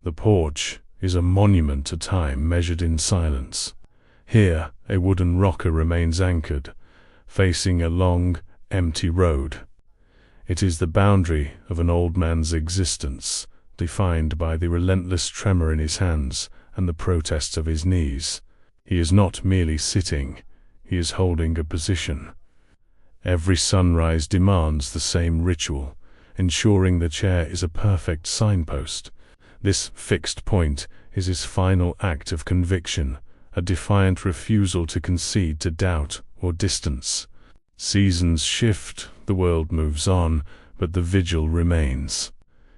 The porch is a monument to time measured in silence. Here, a wooden rocker remains anchored, facing a long, empty road. It is the boundary of an old man's existence, defined by the relentless tremor in his hands and the protests of his knees. He is not merely sitting, he is holding a position. Every sunrise demands the same ritual, ensuring the chair is a perfect signpost. This fixed point is his final act of conviction, a defiant refusal to concede to doubt or distance. Seasons shift, the world moves on, but the vigil remains.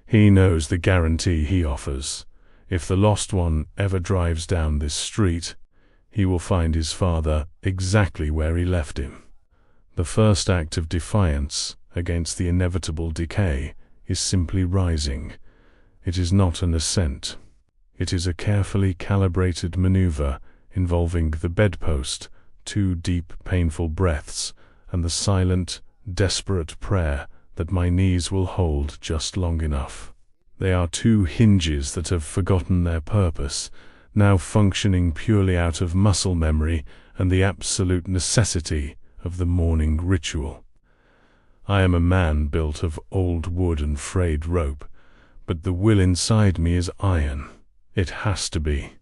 He knows the guarantee he offers. If the lost one ever drives down this street, he will find his father exactly where he left him. The first act of defiance against the inevitable decay is simply rising. It is not an ascent. It is a carefully calibrated maneuver involving the bedpost, 2 deep, painful breaths, and the silent, desperate prayer that my knees will hold just long enough. They are 2 hinges that have forgotten their purpose, now functioning purely out of muscle memory and the absolute necessity of the morning ritual. I am a man built of old wood and frayed rope, but the will inside me is iron. It has to be.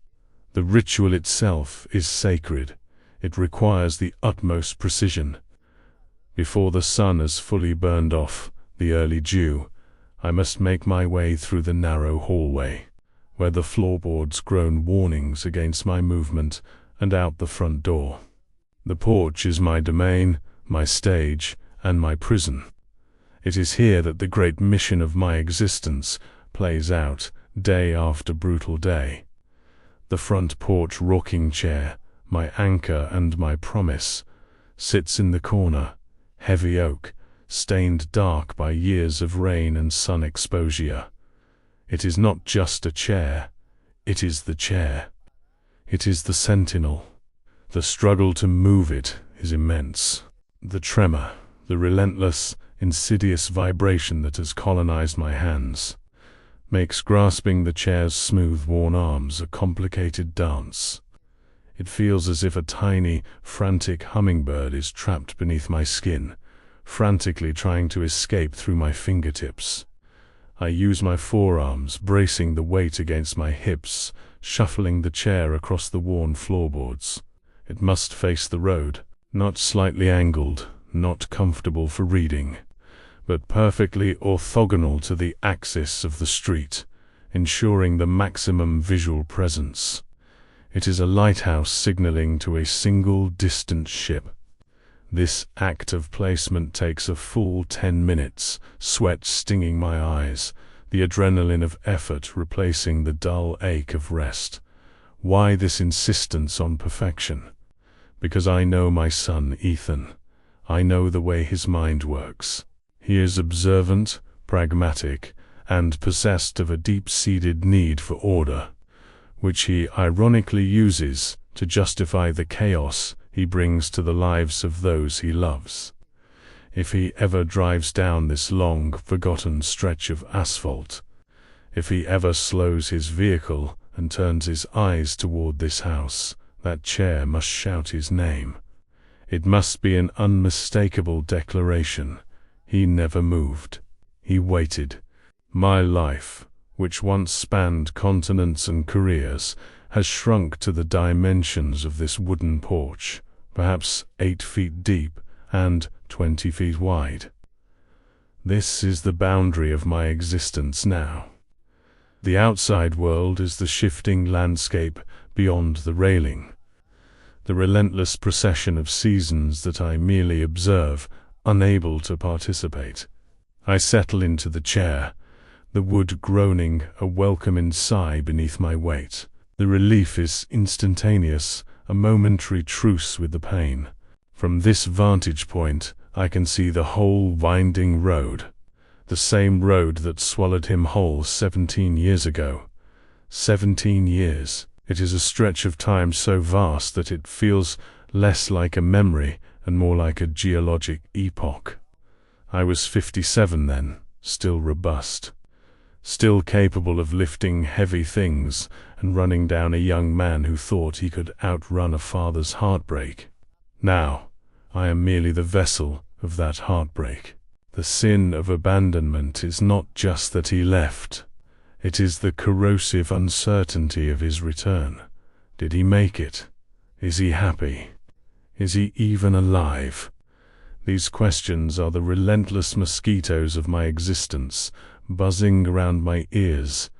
The ritual itself is sacred. It requires the utmost precision. Before the sun has fully burned off the early dew, I must make my way through the narrow hallway, where the floorboards groan warnings against my movement, and out the front door. The porch is my domain, my stage, and my prison. It is here that the great mission of my existence plays out, day after brutal day. The front porch rocking chair, my anchor and my promise, sits in the corner, heavy oak, stained dark by years of rain and sun exposure. It is not just a chair, it is the chair. It is the sentinel. The struggle to move it is immense. The tremor, the relentless, insidious vibration that has colonized my hands, makes grasping the chair's smooth, worn arms a complicated dance. It feels as if a tiny, frantic hummingbird is trapped beneath my skin, frantically trying to escape through my fingertips. I use my forearms, bracing the weight against my hips, shuffling the chair across the worn floorboards. It must face the road, not slightly angled, not comfortable for reading, but perfectly orthogonal to the axis of the street, ensuring the maximum visual presence. It is a lighthouse signaling to a single distant ship. This act of placement takes a full 10 minutes, sweat stinging my eyes, the adrenaline of effort replacing the dull ache of rest. Why this insistence on perfection? Because I know my son Ethan. I know the way his mind works. He is observant, pragmatic, and possessed of a deep-seated need for order, which he ironically uses to justify the chaos he brings to the lives of those he loves. If he ever drives down this long, forgotten stretch of asphalt, if he ever slows his vehicle and turns his eyes toward this house, that chair must shout his name. It must be an unmistakable declaration. He never moved. He waited. My life, which once spanned continents and careers, has shrunk to the dimensions of this wooden porch, perhaps 8 feet deep and 20 feet wide. This is the boundary of my existence now. The outside world is the shifting landscape beyond the railing, the relentless procession of seasons that I merely observe, unable to participate. I settle into the chair, the wood groaning a welcoming sigh beneath my weight. The relief is instantaneous, a momentary truce with the pain. From this vantage point, I can see the whole winding road, the same road that swallowed him whole 17 years ago. 17 years. It is a stretch of time so vast that it feels less like a memory and more like a geologic epoch. I was 57 then, still robust, still capable of lifting heavy things and running down a young man who thought he could outrun a father's heartbreak. Now, I am merely the vessel of that heartbreak. The sin of abandonment is not just that he left. It is the corrosive uncertainty of his return. Did he make it? Is he happy? Is he even alive? These questions are the relentless mosquitoes of my existence, buzzing around my ears,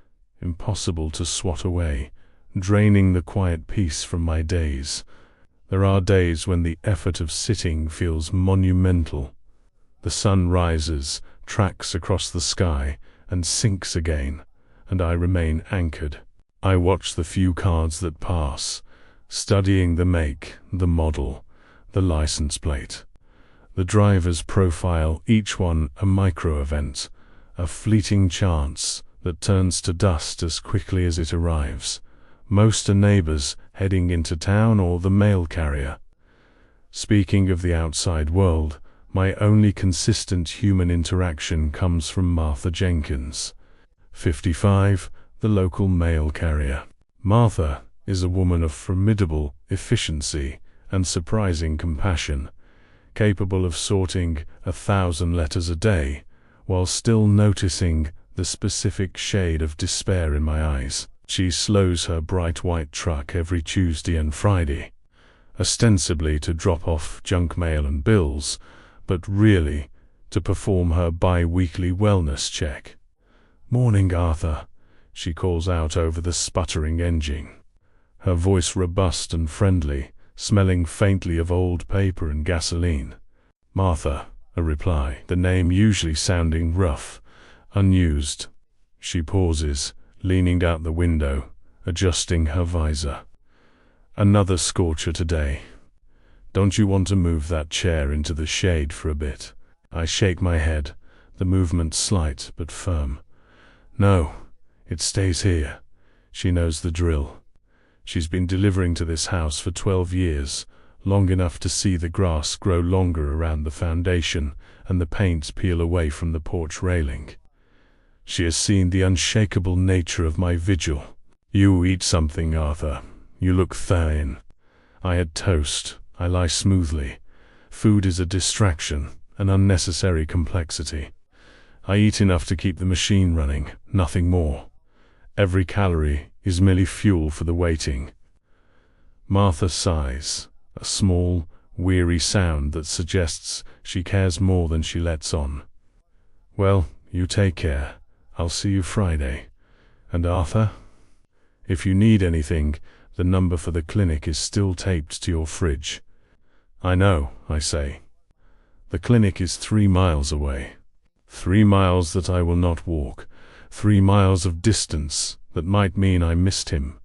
impossible to swat away, draining the quiet peace from my days. There are days when the effort of sitting feels monumental. The sun rises, tracks across the sky, and sinks again, and I remain anchored. I watch the few cars that pass, studying the make, the model, the license plate. The driver's profile, each one a micro-event, a fleeting chance that turns to dust as quickly as it arrives. Most are neighbors heading into town or the mail carrier. Speaking of the outside world, my only consistent human interaction comes from Martha Jenkins, 55, the local mail carrier. Martha is a woman of formidable efficiency and surprising compassion, capable of sorting 1,000 letters a day, while still noticing the specific shade of despair in my eyes. She slows her bright white truck every Tuesday and Friday, ostensibly to drop off junk mail and bills, but really to perform her bi-weekly wellness check. "Morning, Arthur," she calls out over the sputtering engine, her voice robust and friendly, smelling faintly of old paper and gasoline. "Martha," a reply, the name usually sounding rough, unused. She pauses, leaning out the window, adjusting her visor. "Another scorcher today. Don't you want to move that chair into the shade for a bit?" I shake my head, the movement slight but firm. "No, it stays here." She knows the drill. She's been delivering to this house for 12 years, long enough to see the grass grow longer around the foundation and the paint peel away from the porch railing. She has seen the unshakable nature of my vigil. "You eat something, Arthur. You look thin." I had toast. I lie smoothly. Food is a distraction, an unnecessary complexity. I eat enough to keep the machine running, nothing more. Every calorie is merely fuel for the waiting. Martha sighs, a small, weary sound that suggests she cares more than she lets on. "Well, you take care. I'll see you Friday. And Arthur, if you need anything, the number for the clinic is still taped to your fridge." "I know," I say. "The clinic is 3 miles away. 3 miles that I will not walk. 3 miles of distance that might mean I missed him.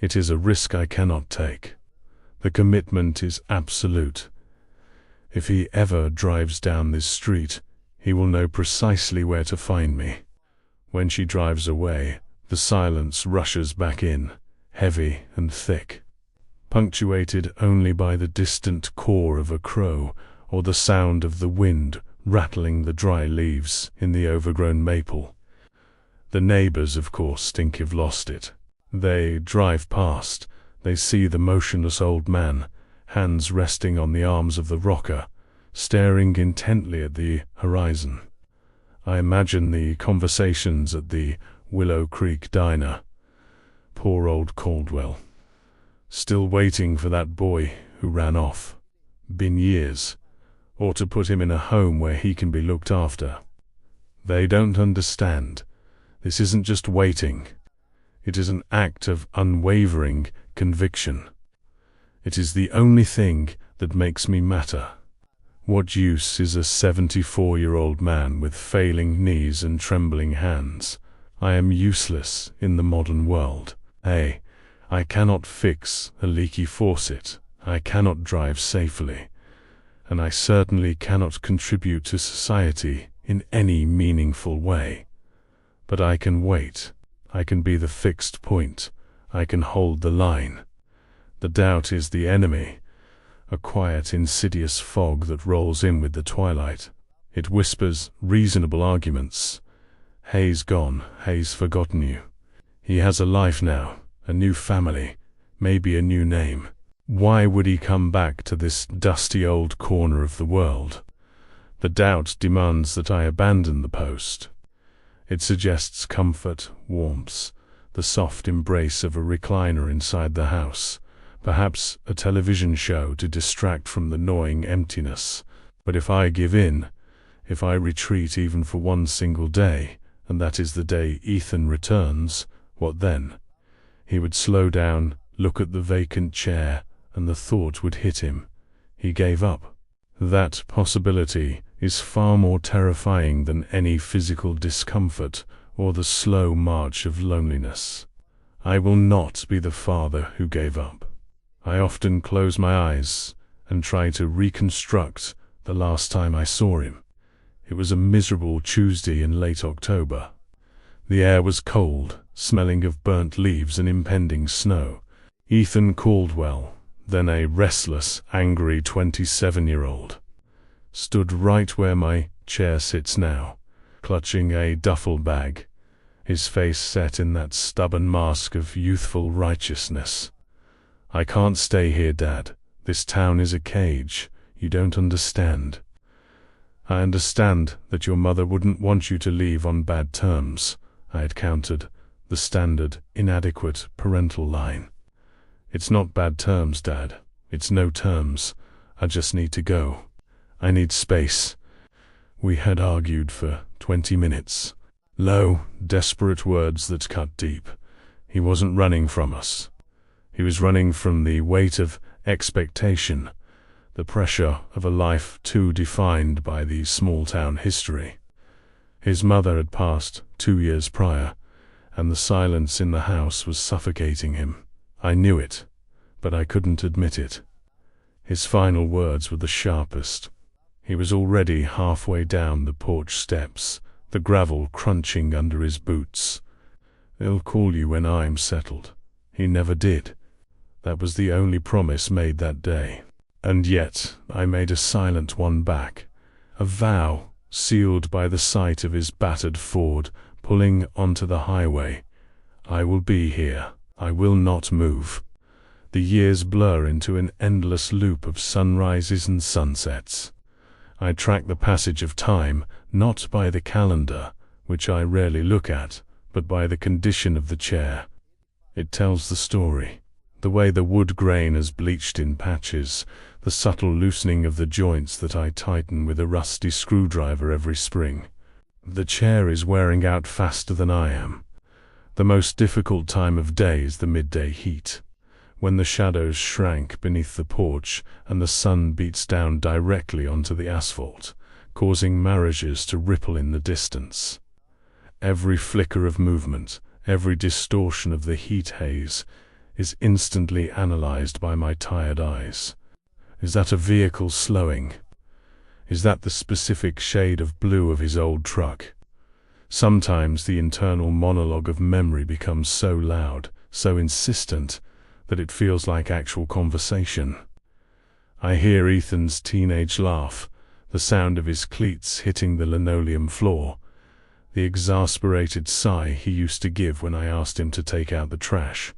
It is a risk I cannot take. The commitment is absolute. If he ever drives down this street, he will know precisely where to find me." When she drives away, the silence rushes back in, heavy and thick, punctuated only by the distant caw of a crow or the sound of the wind rattling the dry leaves in the overgrown maple. The neighbors, of course, think you've lost it. They drive past. They see the motionless old man, hands resting on the arms of the rocker, staring intently at the horizon. I imagine the conversations at the Willow Creek diner. Poor old Caldwell. Still waiting for that boy who ran off. Been years. Or to put him in a home where he can be looked after. They don't understand. This isn't just waiting. It is an act of unwavering conviction. It is the only thing that makes me matter. What use is a 74-year-old man with failing knees and trembling hands? I am useless in the modern world. Hey, I cannot fix a leaky faucet. I cannot drive safely. And I certainly cannot contribute to society in any meaningful way. But I can wait. I can be the fixed point. I can hold the line. The doubt is the enemy, a quiet, insidious fog that rolls in with the twilight. It whispers reasonable arguments. Hay's gone, Hay's forgotten you. He has a life now, a new family, maybe a new name. Why would he come back to this dusty old corner of the world? The doubt demands that I abandon the post. It suggests comfort, warmth, the soft embrace of a recliner inside the house, perhaps a television show to distract from the gnawing emptiness. But if I give in, if I retreat even for one single day, and that is the day Ethan returns, what then? He would slow down, look at the vacant chair, and the thought would hit him. He gave up. That possibility is far more terrifying than any physical discomfort or the slow march of loneliness. I will not be the father who gave up. I often close my eyes and try to reconstruct the last time I saw him. It was a miserable Tuesday in late October. The air was cold, smelling of burnt leaves and impending snow. Ethan Caldwell, then a restless, angry 27-year-old, stood right where my chair sits now, clutching a duffel bag, his face set in that stubborn mask of youthful righteousness. "I can't stay here, Dad. This town is a cage. You don't understand." "I understand that your mother wouldn't want you to leave on bad terms," I had countered, the standard, inadequate parental line. "It's not bad terms, Dad. It's no terms. I just need to go. I need space." We had argued for 20 minutes. Low, desperate words that cut deep. He wasn't running from us. He was running from the weight of expectation, the pressure of a life too defined by the small-town history. His mother had passed 2 years prior, and the silence in the house was suffocating him. I knew it, but I couldn't admit it. His final words were the sharpest. He was already halfway down the porch steps, the gravel crunching under his boots. "They'll call you when I'm settled." He never did. That was the only promise made that day. And yet I made a silent one back, a vow sealed by the sight of his battered Ford pulling onto the highway. I will be here. I will not move. The years blur into an endless loop of sunrises and sunsets. I track the passage of time not by the calendar, which I rarely look at, but by the condition of the chair. It tells the story. The way the wood grain has bleached in patches, the subtle loosening of the joints that I tighten with a rusty screwdriver every spring. The chair is wearing out faster than I am. The most difficult time of day is the midday heat, when the shadows shrank beneath the porch and the sun beats down directly onto the asphalt, causing mirages to ripple in the distance. Every flicker of movement, every distortion of the heat haze, is instantly analyzed by my tired eyes. Is that a vehicle slowing? Is that the specific shade of blue of his old truck? Sometimes the internal monologue of memory becomes so loud, so insistent, that it feels like actual conversation. I hear Ethan's teenage laugh, the sound of his cleats hitting the linoleum floor, the exasperated sigh he used to give when I asked him to take out the trash.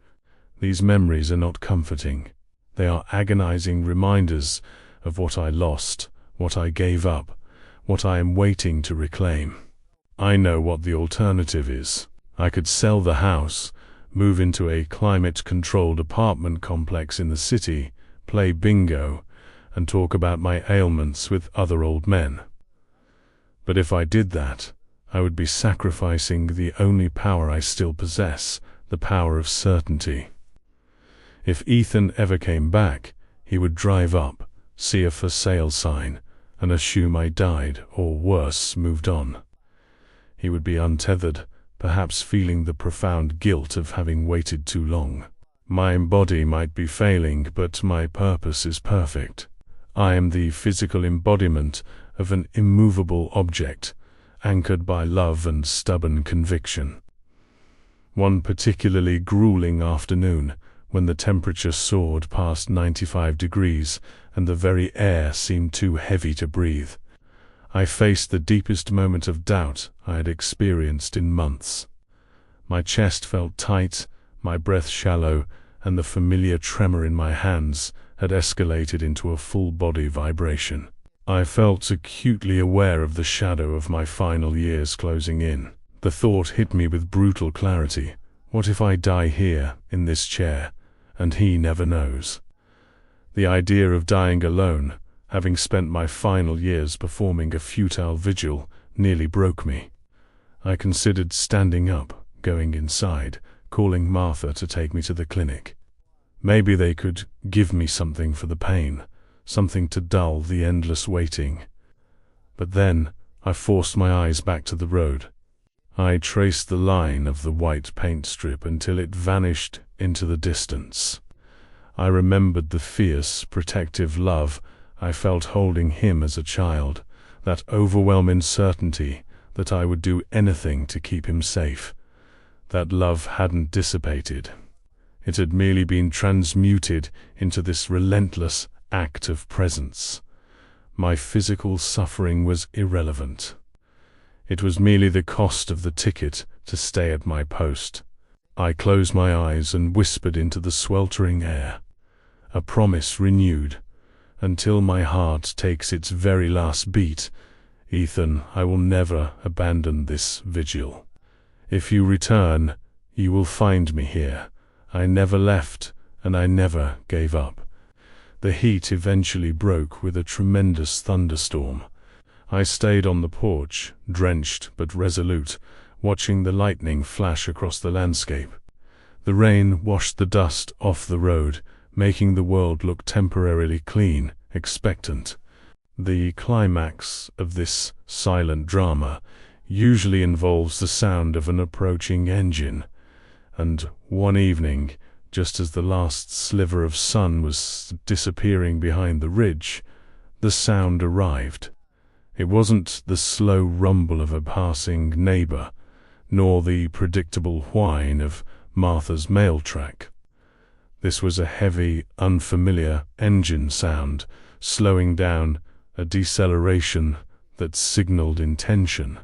These memories are not comforting. They are agonizing reminders of what I lost, what I gave up, what I am waiting to reclaim. I know what the alternative is. I could sell the house, move into a climate-controlled apartment complex in the city, play bingo, and talk about my ailments with other old men. But if I did that, I would be sacrificing the only power I still possess, the power of certainty. If Ethan ever came back, he would drive up, see a for sale sign, and assume I died, or worse, moved on. He would be untethered, perhaps feeling the profound guilt of having waited too long. My body might be failing, but my purpose is perfect. I am the physical embodiment of an immovable object, anchored by love and stubborn conviction. One particularly grueling afternoon, when the temperature soared past 95 degrees and the very air seemed too heavy to breathe, I faced the deepest moment of doubt I had experienced in months. My chest felt tight, my breath shallow, and the familiar tremor in my hands had escalated into a full-body vibration. I felt acutely aware of the shadow of my final years closing in. The thought hit me with brutal clarity. What if I die here, in this chair, and he never knows? The idea of dying alone, having spent my final years performing a futile vigil, nearly broke me. I considered standing up, going inside, calling Martha to take me to the clinic. Maybe they could give me something for the pain, something to dull the endless waiting. But then I forced my eyes back to the road. I traced the line of the white paint strip until it vanished into the distance. I remembered the fierce, protective love I felt holding him as a child, that overwhelming certainty that I would do anything to keep him safe. That love hadn't dissipated. It had merely been transmuted into this relentless act of presence. My physical suffering was irrelevant. It was merely the cost of the ticket to stay at my post. I closed my eyes and whispered into the sweltering air, a promise renewed. Until my heart takes its very last beat, Ethan, I will never abandon this vigil. If you return, you will find me here. I never left, and I never gave up. The heat eventually broke with a tremendous thunderstorm. I stayed on the porch, drenched but resolute, watching the lightning flash across the landscape. The rain washed the dust off the road, making the world look temporarily clean, expectant. The climax of this silent drama usually involves the sound of an approaching engine, and one evening, just as the last sliver of sun was disappearing behind the ridge, the sound arrived. It wasn't the slow rumble of a passing neighbor, nor the predictable whine of Martha's mail truck. This was a heavy, unfamiliar engine sound, slowing down, a deceleration that signaled intention.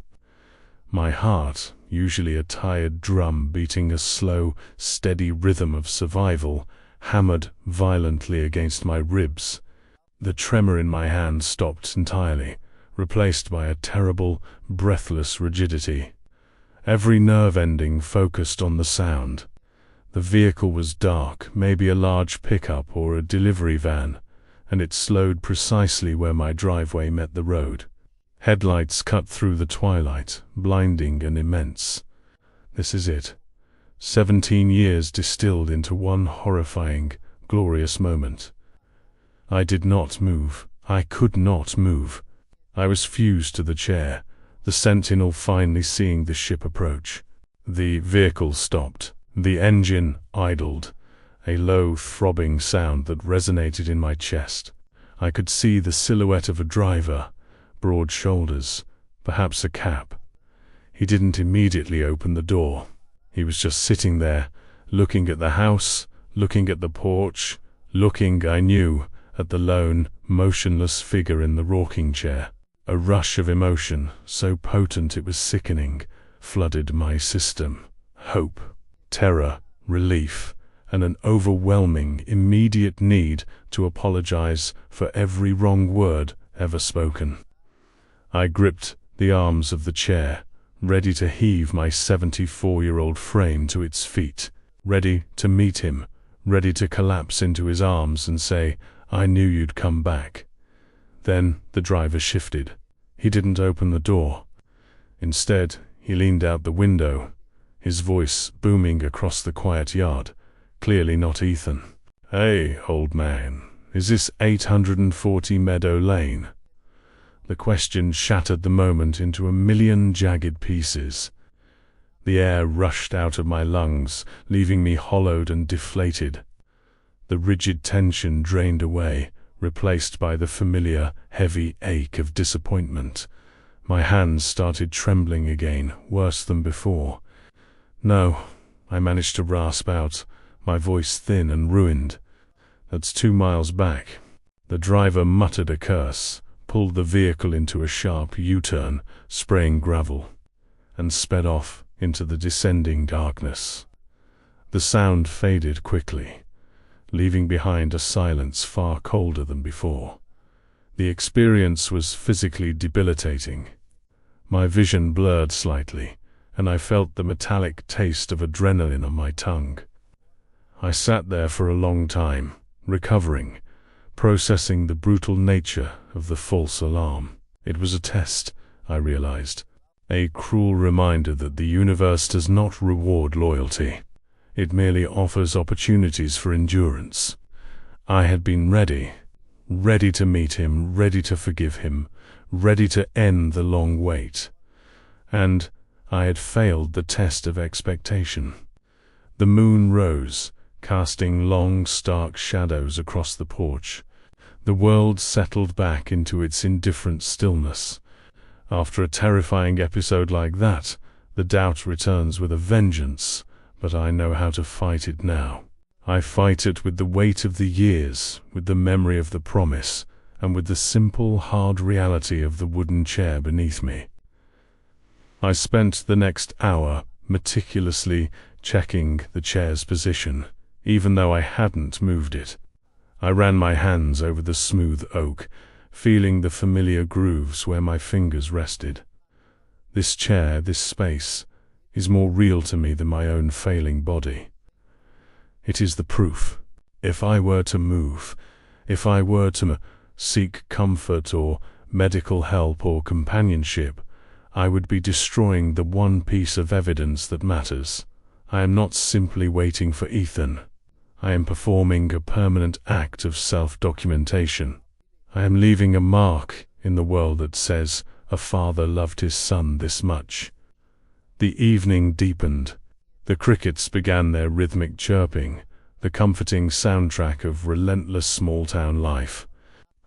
My heart, usually a tired drum beating a slow, steady rhythm of survival, hammered violently against my ribs. The tremor in my hand stopped entirely, replaced by a terrible, breathless rigidity. Every nerve ending focused on the sound. The vehicle was dark, maybe a large pickup or a delivery van, and it slowed precisely where my driveway met the road. Headlights cut through the twilight, blinding and immense. This is it. 17 years distilled into one horrifying, glorious moment. I did not move. I could not move. I was fused to the chair, the sentinel finally seeing the ship approach. The vehicle stopped. The engine idled, a low, throbbing sound that resonated in my chest. I could see the silhouette of a driver, broad shoulders, perhaps a cap. He didn't immediately open the door. He was just sitting there, looking at the house, looking at the porch, looking, I knew, at the lone, motionless figure in the rocking chair. A rush of emotion, so potent it was sickening, flooded my system. Hope, terror, relief, and an overwhelming, immediate need to apologize for every wrong word ever spoken. I gripped the arms of the chair, ready to heave my 74-year-old frame to its feet, ready to meet him, ready to collapse into his arms and say, "I knew you'd come back." Then the driver shifted. He didn't open the door. Instead, he leaned out the window, his voice booming across the quiet yard, clearly not Ethan. "Hey, old man, is this 840 Meadow Lane?" The question shattered the moment into a million jagged pieces. The air rushed out of my lungs, leaving me hollowed and deflated. The rigid tension drained away, replaced by the familiar, heavy ache of disappointment. My hands started trembling again, worse than before. "No," I managed to rasp out, my voice thin and ruined. "That's 2 miles back." The driver muttered a curse, pulled the vehicle into a sharp U-turn, spraying gravel, and sped off into the descending darkness. The sound faded quickly, leaving behind a silence far colder than before. The experience was physically debilitating. My vision blurred slightly, and I felt the metallic taste of adrenaline on my tongue. I sat there for a long time, recovering, processing the brutal nature of the false alarm. It was a test, I realized, a cruel reminder that the universe does not reward loyalty. It merely offers opportunities for endurance. I had been ready to meet him, ready to forgive him, ready to end the long wait. And I had failed the test of expectation. The moon rose, casting long, stark shadows across the porch. The world settled back into its indifferent stillness. After a terrifying episode like that, the doubt returns with a vengeance, but I know how to fight it now. I fight it with the weight of the years, with the memory of the promise, and with the simple, hard reality of the wooden chair beneath me. I spent the next hour meticulously checking the chair's position, even though I hadn't moved it. I ran my hands over the smooth oak, feeling the familiar grooves where my fingers rested. This chair, this space, is more real to me than my own failing body. It is the proof. If I were to move, if I were to seek comfort or medical help or companionship, I would be destroying the one piece of evidence that matters. I am not simply waiting for Ethan. I am performing a permanent act of self-documentation. I am leaving a mark in the world that says a father loved his son this much. The evening deepened. The crickets began their rhythmic chirping, the comforting soundtrack of relentless small-town life.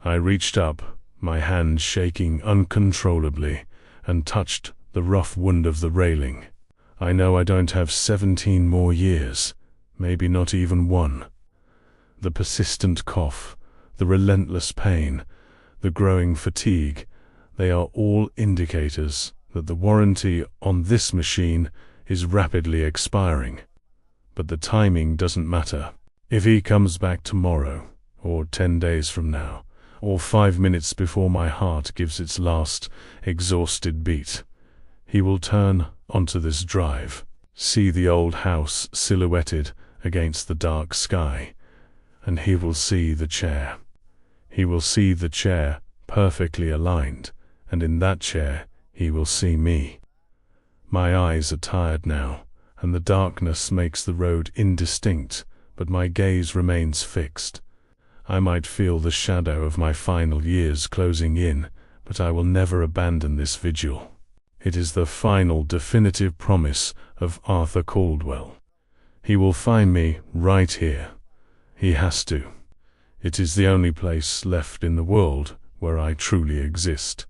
I reached up, my hand shaking uncontrollably, and touched the rough wood of the railing. I know I don't have 17 more years, maybe not even one. The persistent cough, the relentless pain, the growing fatigue, they are all indicators that the warranty on this machine is rapidly expiring. But the timing doesn't matter. If he comes back tomorrow, or 10 days from now, or 5 minutes before my heart gives its last exhausted beat, he will turn onto this drive, see the old house silhouetted against the dark sky, and he will see the chair. He will see the chair perfectly aligned, and in that chair he will see me. My eyes are tired now, and the darkness makes the road indistinct, but my gaze remains fixed. I might feel the shadow of my final years closing in, but I will never abandon this vigil. It is the final definitive promise of Arthur Caldwell. He will find me right here. He has to. It is the only place left in the world where I truly exist.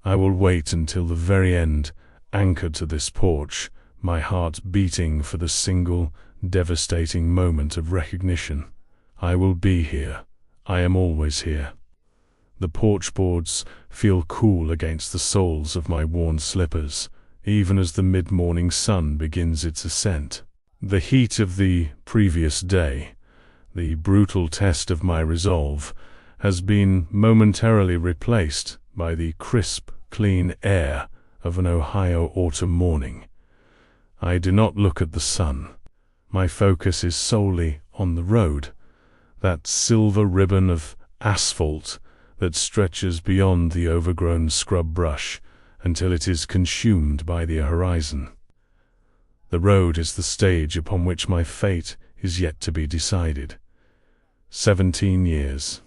I will wait until the very end, anchored to this porch, my heart beating for the single, devastating moment of recognition. I will be here. I am always here. The porch boards feel cool against the soles of my worn slippers, even as the mid-morning sun begins its ascent. The heat of the previous day, the brutal test of my resolve, has been momentarily replaced by the crisp, clean air of an Ohio autumn morning. I do not look at the sun. My focus is solely on the road, that silver ribbon of asphalt that stretches beyond the overgrown scrub brush until it is consumed by the horizon. The road is the stage upon which my fate is yet to be decided. 17 years.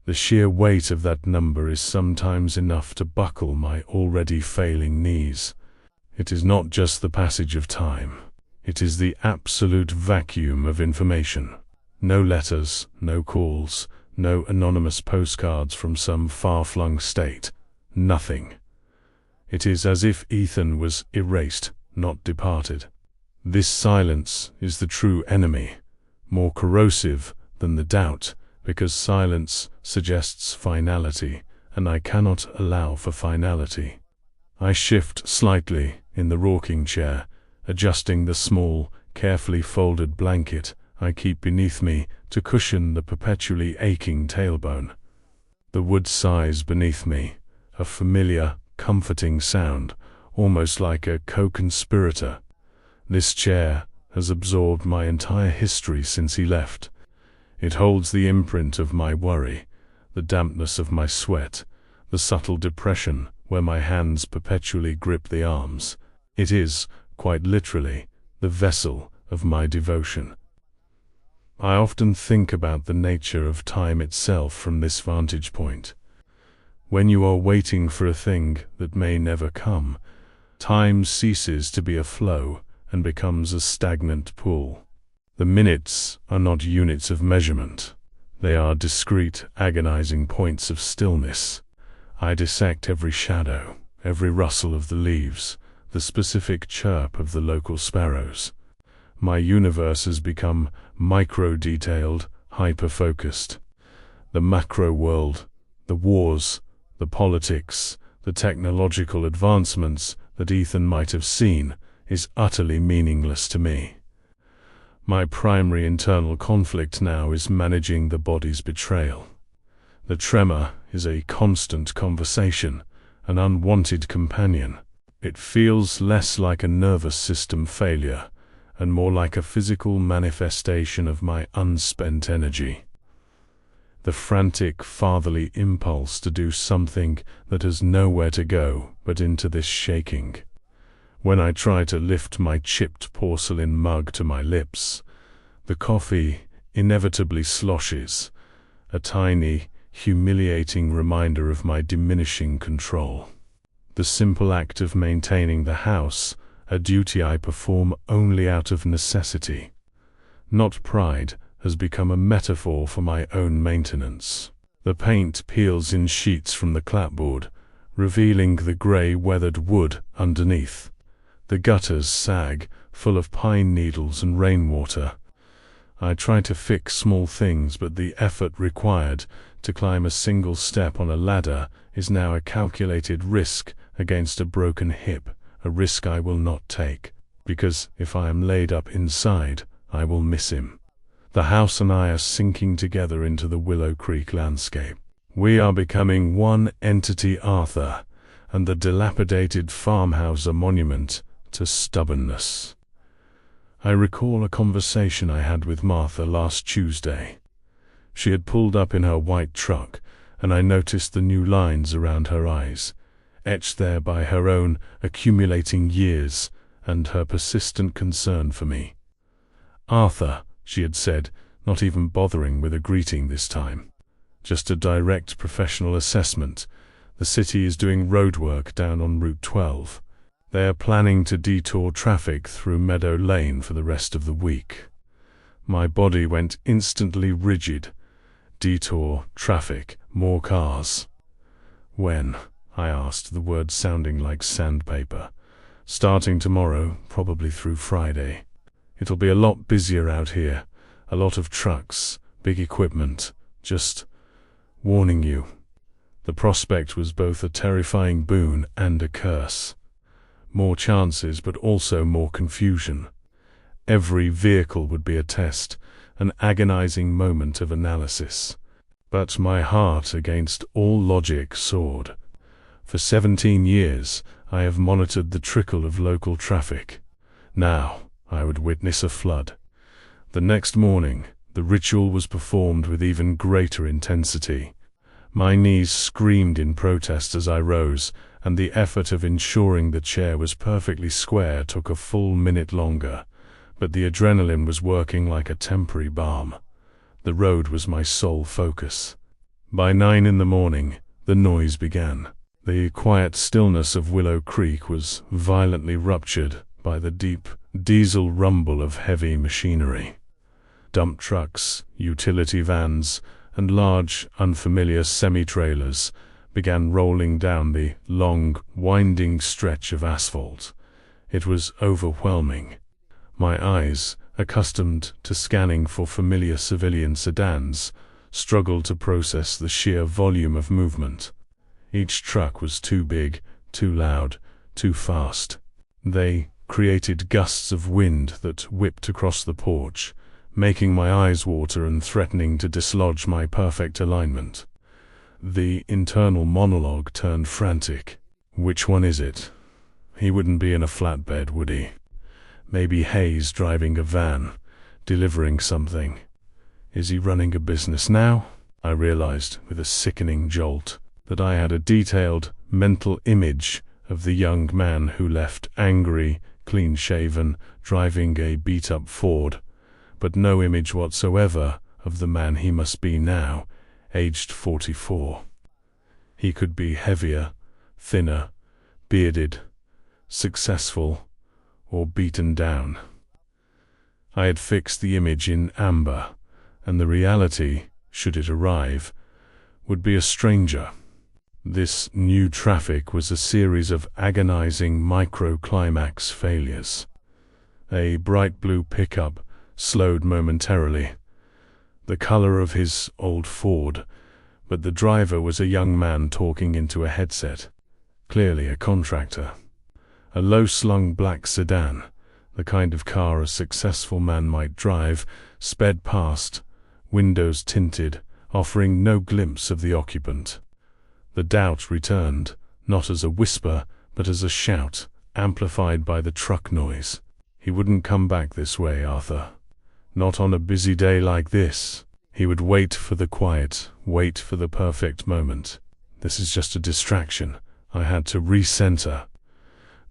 The sheer weight of that number is sometimes enough to buckle my already failing knees. It is not just the passage of time. It is the absolute vacuum of information. No letters, no calls, no anonymous postcards from some far-flung state. Nothing. It is as if Ethan was erased, not departed. This silence is the true enemy, more corrosive than the doubt, because silence suggests finality, and I cannot allow for finality. I shift slightly in the rocking chair, adjusting the small, carefully folded blanket I keep beneath me to cushion the perpetually aching tailbone. The wood sighs beneath me, a familiar, comforting sound, almost like a co-conspirator. This chair has absorbed my entire history since he left. It holds the imprint of my worry, the dampness of my sweat, the subtle depression where my hands perpetually grip the arms. It is, quite literally, the vessel of my devotion. I often think about the nature of time itself from this vantage point. When you are waiting for a thing that may never come, time ceases to be a flow and becomes a stagnant pool. The minutes are not units of measurement. They are discrete, agonizing points of stillness. I dissect every shadow, every rustle of the leaves, the specific chirp of the local sparrows. My universe has become micro-detailed, hyper-focused. The macro world, the wars, the politics, the technological advancements that Ethan might have seen, is utterly meaningless to me. My primary internal conflict now is managing the body's betrayal. The tremor is a constant conversation, an unwanted companion. It feels less like a nervous system failure and more like a physical manifestation of my unspent energy. The frantic fatherly impulse to do something that has nowhere to go but into this shaking. When I try to lift my chipped porcelain mug to my lips, the coffee inevitably sloshes, a tiny, humiliating reminder of my diminishing control. The simple act of maintaining the house, a duty I perform only out of necessity, not pride, has become a metaphor for my own maintenance. The paint peels in sheets from the clapboard, revealing the grey weathered wood underneath. The gutters sag, full of pine needles and rainwater. I try to fix small things, but the effort required to climb a single step on a ladder is now a calculated risk against a broken hip, a risk I will not take, because if I am laid up inside, I will miss him. The house and I are sinking together into the Willow Creek landscape. We are becoming one entity, Arthur, and the dilapidated farmhouse a monument to stubbornness. I recall a conversation I had with Martha last Tuesday. She had pulled up in her white truck, and I noticed the new lines around her eyes, etched there by her own accumulating years and her persistent concern for me. "Arthur," she had said, not even bothering with a greeting this time. Just a direct professional assessment. The city is doing roadwork down on Route 12. They are planning to detour traffic through Meadow Lane for the rest of the week. My body went instantly rigid. Detour, traffic, more cars. When? I asked, the words sounding like sandpaper. Starting tomorrow, probably through Friday. It'll be a lot busier out here. A lot of trucks, big equipment. Just warning you. The prospect was both a terrifying boon and a curse. More chances, but also more confusion. Every vehicle would be a test, an agonizing moment of analysis. But my heart against all logic soared. For 17 years, I have monitored the trickle of local traffic. Now, I would witness a flood. The next morning, the ritual was performed with even greater intensity. My knees screamed in protest as I rose, and the effort of ensuring the chair was perfectly square took a full minute longer. But the adrenaline was working like a temporary balm. The road was my sole focus. By 9 in the morning, the noise began. The quiet stillness of Willow Creek was violently ruptured by the deep diesel rumble of heavy machinery. Dump trucks, utility vans, and large, unfamiliar semi-trailers began rolling down the long, winding stretch of asphalt. It was overwhelming. My eyes, accustomed to scanning for familiar civilian sedans, struggled to process the sheer volume of movement. Each truck was too big, too loud, too fast. They created gusts of wind that whipped across the porch, making my eyes water and threatening to dislodge my perfect alignment. The internal monologue turned frantic. Which one is it? He wouldn't be in a flatbed, would he? Maybe Hayes driving a van, delivering something. Is he running a business now? I realized with a sickening jolt that I had a detailed mental image of the young man who left angry, clean-shaven, driving a beat-up Ford, but no image whatsoever of the man he must be now, aged 44. He could be heavier, thinner, bearded, successful, or beaten down. I had fixed the image in amber, and the reality, should it arrive, would be a stranger. This new traffic was a series of agonizing micro-climax failures. A bright blue pickup slowed momentarily, the color of his old Ford, but the driver was a young man talking into a headset, clearly a contractor. A low-slung black sedan, the kind of car a successful man might drive, sped past, windows tinted, offering no glimpse of the occupant. The doubt returned, not as a whisper, but as a shout, amplified by the truck noise. He wouldn't come back this way, Arthur. Not on a busy day like this. He would wait for the quiet, wait for the perfect moment. This is just a distraction. I had to recenter.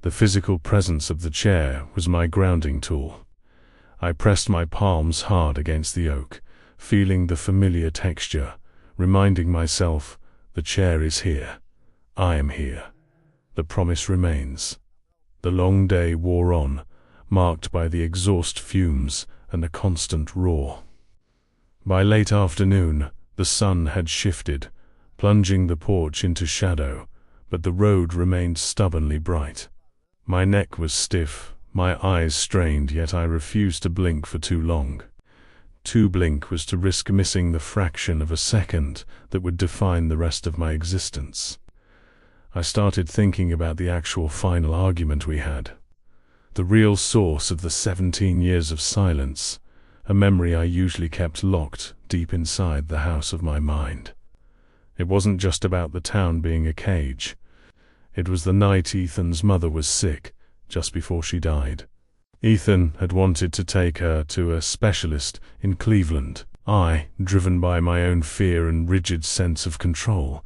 The physical presence of the chair was my grounding tool. I pressed my palms hard against the oak, feeling the familiar texture, reminding myself, the chair is here. I am here. The promise remains. The long day wore on, marked by the exhaust fumes and a constant roar. By late afternoon, the sun had shifted, plunging the porch into shadow, but the road remained stubbornly bright. My neck was stiff, my eyes strained, yet I refused to blink for too long. To blink was to risk missing the fraction of a second that would define the rest of my existence. I started thinking about the actual final argument we had. The real source of the 17 years of silence, a memory I usually kept locked deep inside the house of my mind. It wasn't just about the town being a cage. It was the night Ethan's mother was sick, just before she died. Ethan had wanted to take her to a specialist in Cleveland. I, driven by my own fear and rigid sense of control,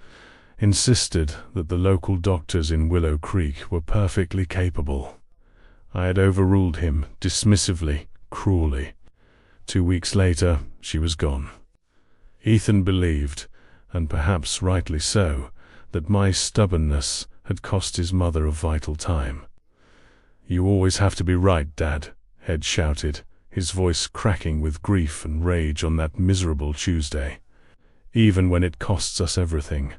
insisted that the local doctors in Willow Creek were perfectly capable. I had overruled him, dismissively, cruelly. 2 weeks later, she was gone. Ethan believed, and perhaps rightly so, that my stubbornness had cost his mother a vital time. "You always have to be right, Dad," Ed shouted, his voice cracking with grief and rage on that miserable Tuesday. "Even when it costs us everything."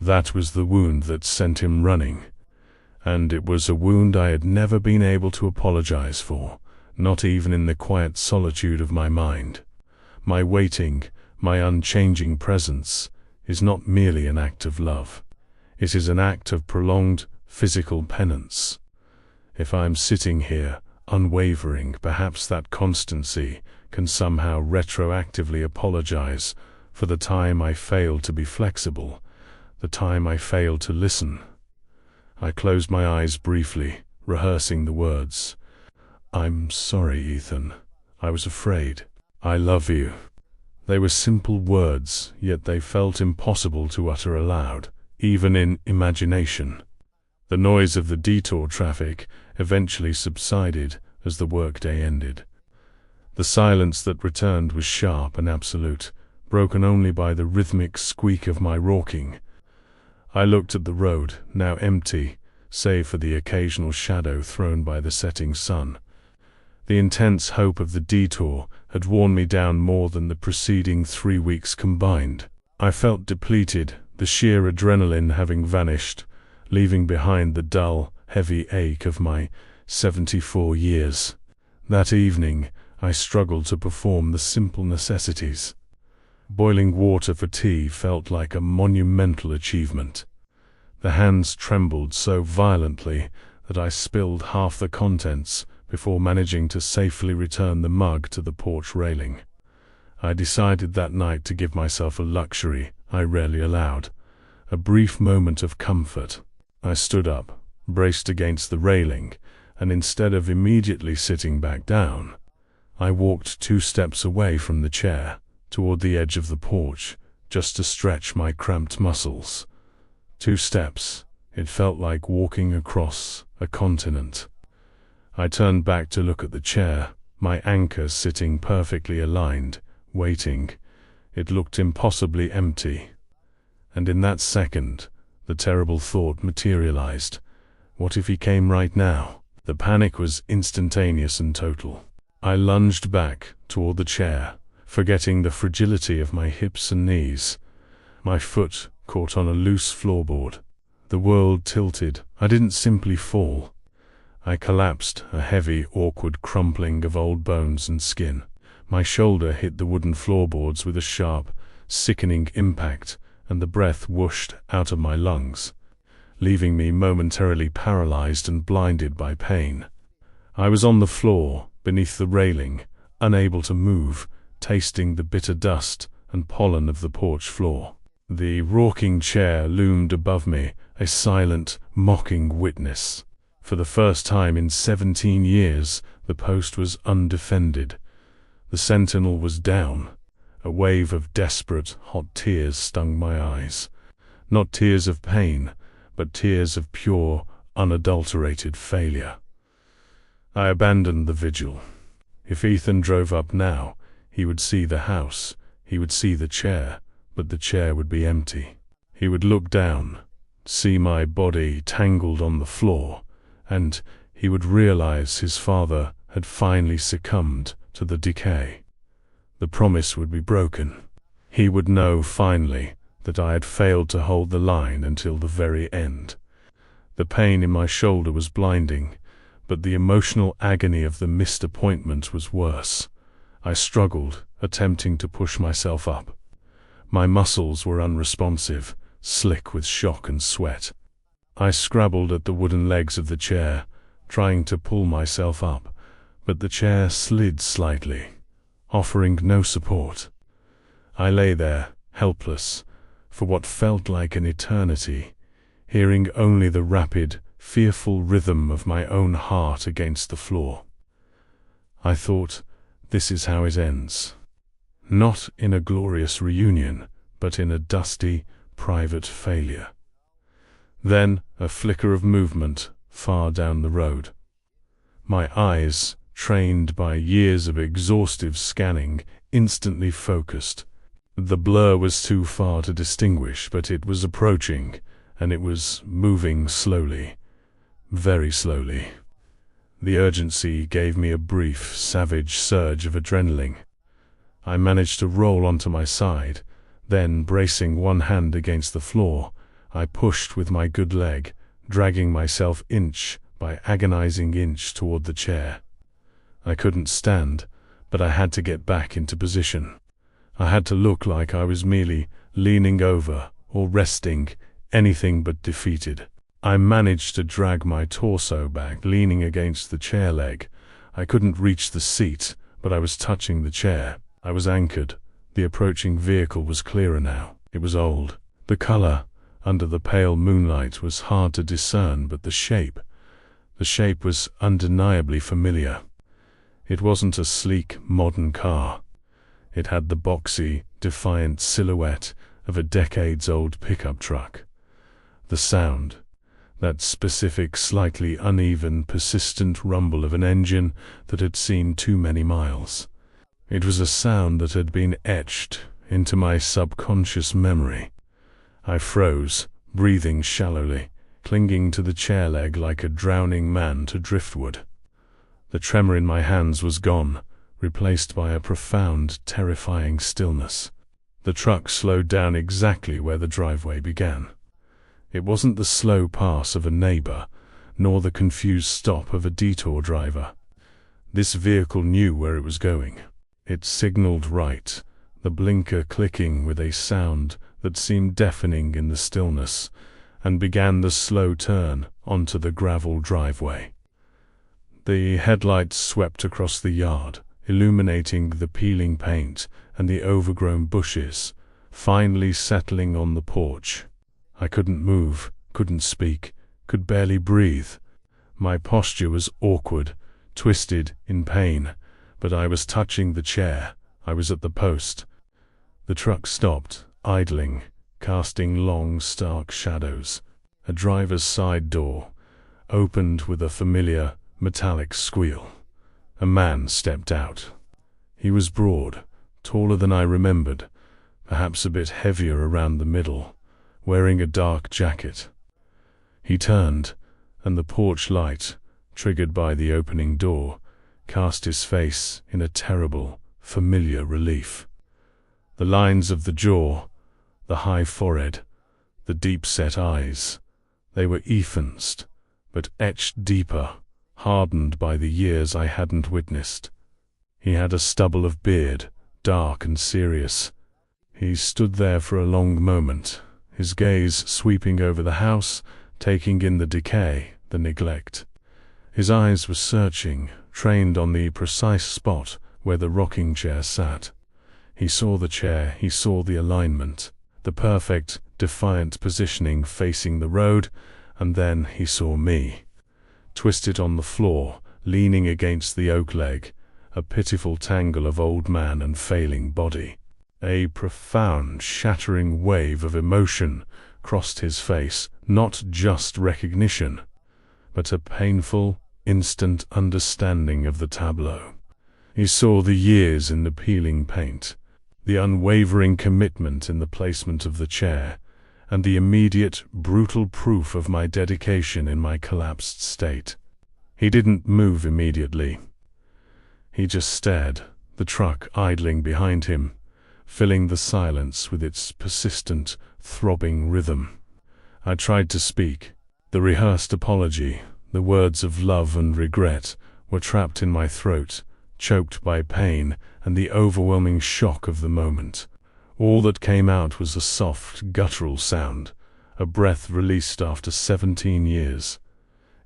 That was the wound that sent him running. And it was a wound I had never been able to apologize for, not even in the quiet solitude of my mind. My waiting, my unchanging presence, is not merely an act of love. It is an act of prolonged physical penance. If I am sitting here, unwavering, perhaps that constancy can somehow retroactively apologize for the time I failed to be flexible, the time I failed to listen. I closed my eyes briefly, rehearsing the words. "I'm sorry, Ethan. I was afraid. I love you." They were simple words, yet they felt impossible to utter aloud, even in imagination. The noise of the detour traffic eventually subsided as the workday ended. The silence that returned was sharp and absolute, broken only by the rhythmic squeak of my rocking. I looked at the road, now empty, save for the occasional shadow thrown by the setting sun. The intense hope of the detour had worn me down more than the preceding 3 weeks combined. I felt depleted, the sheer adrenaline having vanished, leaving behind the dull, heavy ache of my 74 years. That evening, I struggled to perform the simple necessities. Boiling water for tea felt like a monumental achievement. The hands trembled so violently that I spilled half the contents before managing to safely return the mug to the porch railing. I decided that night to give myself a luxury I rarely allowed, a brief moment of comfort. I stood up, braced against the railing, and instead of immediately sitting back down, I walked 2 steps away from the chair, toward the edge of the porch, just to stretch my cramped muscles. 2 steps. It felt like walking across a continent. I turned back to look at the chair, my anchor sitting perfectly aligned, waiting. It looked impossibly empty. And in that second, the terrible thought materialized. What if he came right now? The panic was instantaneous and total. I lunged back toward the chair, forgetting the fragility of my hips and knees. My foot caught on a loose floorboard. The world tilted. I didn't simply fall. I collapsed, a heavy, awkward crumpling of old bones and skin. My shoulder hit the wooden floorboards with a sharp, sickening impact, and the breath whooshed out of my lungs, leaving me momentarily paralyzed and blinded by pain. I was on the floor, beneath the railing, unable to move, tasting the bitter dust and pollen of the porch floor. The rocking chair loomed above me, a silent, mocking witness. For the first time in 17 years, the post was undefended. The sentinel was down. A wave of desperate, hot tears stung my eyes. Not tears of pain, but tears of pure, unadulterated failure. I abandoned the vigil. If Ethan drove up now, he would see the house, he would see the chair, but the chair would be empty. He would look down, see my body tangled on the floor, and he would realize his father had finally succumbed to the decay. The promise would be broken. He would know finally that I had failed to hold the line until the very end. The pain in my shoulder was blinding, but the emotional agony of the missed appointment was worse. I struggled, attempting to push myself up. My muscles were unresponsive, slick with shock and sweat. I scrabbled at the wooden legs of the chair, trying to pull myself up, but the chair slid slightly, offering no support. I lay there, helpless, for what felt like an eternity, hearing only the rapid, fearful rhythm of my own heart against the floor. I thought, this is how it ends. Not in a glorious reunion, but in a dusty, private failure. Then, a flicker of movement, far down the road. My eyes, trained by years of exhaustive scanning, instantly focused. The blur was too far to distinguish, but it was approaching, and it was moving slowly, very slowly. The urgency gave me a brief, savage surge of adrenaline. I managed to roll onto my side, then, bracing one hand against the floor, I pushed with my good leg, dragging myself inch by agonizing inch toward the chair. I couldn't stand, but I had to get back into position. I had to look like I was merely leaning over or resting, anything but defeated. I managed to drag my torso back, leaning against the chair leg. I couldn't reach the seat, but I was touching the chair. I was anchored. The approaching vehicle was clearer now. It was old. The color, under the pale moonlight, was hard to discern, but the shape was undeniably familiar. It wasn't a sleek, modern car. It had the boxy, defiant silhouette of a decades-old pickup truck. The sound, that specific, slightly uneven, persistent rumble of an engine that had seen too many miles. It was a sound that had been etched into my subconscious memory. I froze, breathing shallowly, clinging to the chair leg like a drowning man to driftwood. The tremor in my hands was gone, replaced by a profound, terrifying stillness. The truck slowed down exactly where the driveway began. It wasn't the slow pass of a neighbor, nor the confused stop of a detour driver. This vehicle knew where it was going. It signaled right, the blinker clicking with a sound that seemed deafening in the stillness, and began the slow turn onto the gravel driveway. The headlights swept across the yard, illuminating the peeling paint and the overgrown bushes, finally settling on the porch. I couldn't move, couldn't speak, could barely breathe. My posture was awkward, twisted in pain, but I was touching the chair. I was at the post. The truck stopped, idling, casting long, stark shadows. A driver's side door opened with a familiar, metallic squeal. A man stepped out. He was broad, taller than I remembered, perhaps a bit heavier around the middle, wearing a dark jacket. He turned, and the porch light, triggered by the opening door, cast his face in a terrible, familiar relief. The lines of the jaw, the high forehead, the deep-set eyes, they were effaced, but etched deeper, hardened by the years I hadn't witnessed. He had a stubble of beard, dark and serious. He stood there for a long moment, his gaze sweeping over the house, taking in the decay, the neglect. His eyes were searching, trained on the precise spot where the rocking chair sat. He saw the chair, he saw the alignment, the perfect, defiant positioning facing the road, and then he saw me, twisted on the floor, leaning against the oak leg, a pitiful tangle of old man and failing body. A profound, shattering wave of emotion crossed his face, not just recognition, but a painful, instant understanding of the tableau. He saw the years in the peeling paint, the unwavering commitment in the placement of the chair, and the immediate, brutal proof of my dedication in my collapsed state. He didn't move immediately. He just stared, the truck idling behind him, filling the silence with its persistent, throbbing rhythm. I tried to speak. The rehearsed apology, the words of love and regret, were trapped in my throat, choked by pain and the overwhelming shock of the moment. All that came out was a soft, guttural sound, a breath released after 17 years.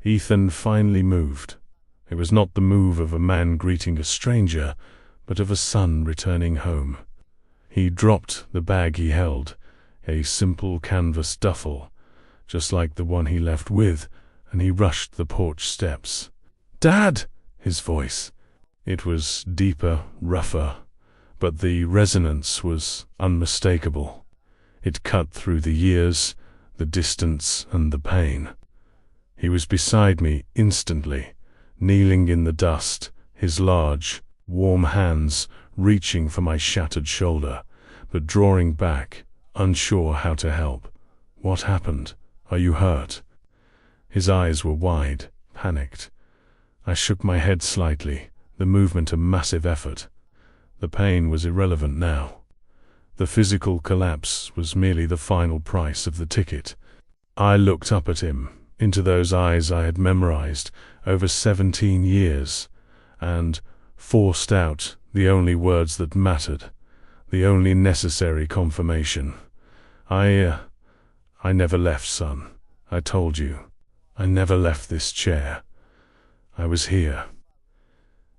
Ethan finally moved. It was not the move of a man greeting a stranger, but of a son returning home. He dropped the bag he held, a simple canvas duffel, just like the one he left with, and he rushed the porch steps. "Dad!" his voice. It was deeper, rougher, but the resonance was unmistakable. It cut through the years, the distance, and the pain. He was beside me instantly, kneeling in the dust, his large, warm hands reaching for my shattered shoulder, but drawing back, unsure how to help. "What happened? Are you hurt?" His eyes were wide, panicked. I shook my head slightly, the movement a massive effort. The pain was irrelevant now. The physical collapse was merely the final price of the ticket. I looked up at him, into those eyes I had memorized over 17 years, and forced out the only words that mattered, the only necessary confirmation. I never left, son. I told you. I never left this chair. I was here."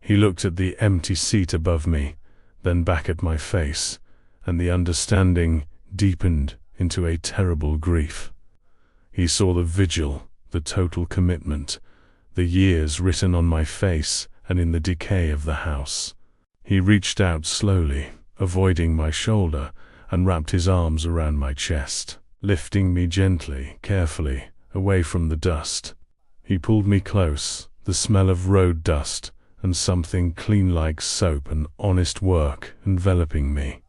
He looked at the empty seat above me, then back at my face, and the understanding deepened into a terrible grief. He saw the vigil, the total commitment, the years written on my face and in the decay of the house. He reached out slowly, avoiding my shoulder, and wrapped his arms around my chest, lifting me gently, carefully, away from the dust. He pulled me close, the smell of road dust and something clean like soap and honest work enveloping me.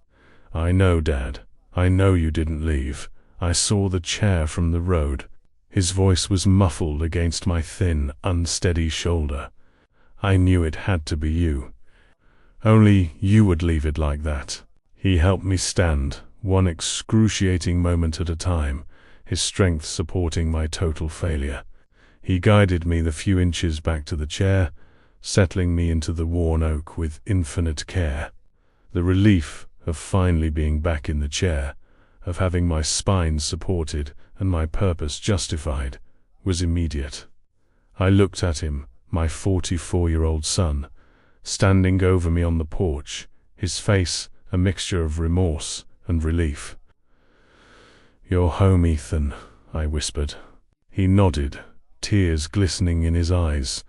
"I know, Dad. I know you didn't leave. I saw the chair from the road." His voice was muffled against my thin, unsteady shoulder. "I knew it had to be you. Only you would leave it like that." He helped me stand, one excruciating moment at a time, his strength supporting my total failure. He guided me the few inches back to the chair, settling me into the worn oak with infinite care. The relief of finally being back in the chair, of having my spine supported and my purpose justified, was immediate. I looked at him, my 44-year-old son, standing over me on the porch, his face a mixture of remorse and relief. "You're home, Ethan," I whispered. He nodded, tears glistening in his eyes,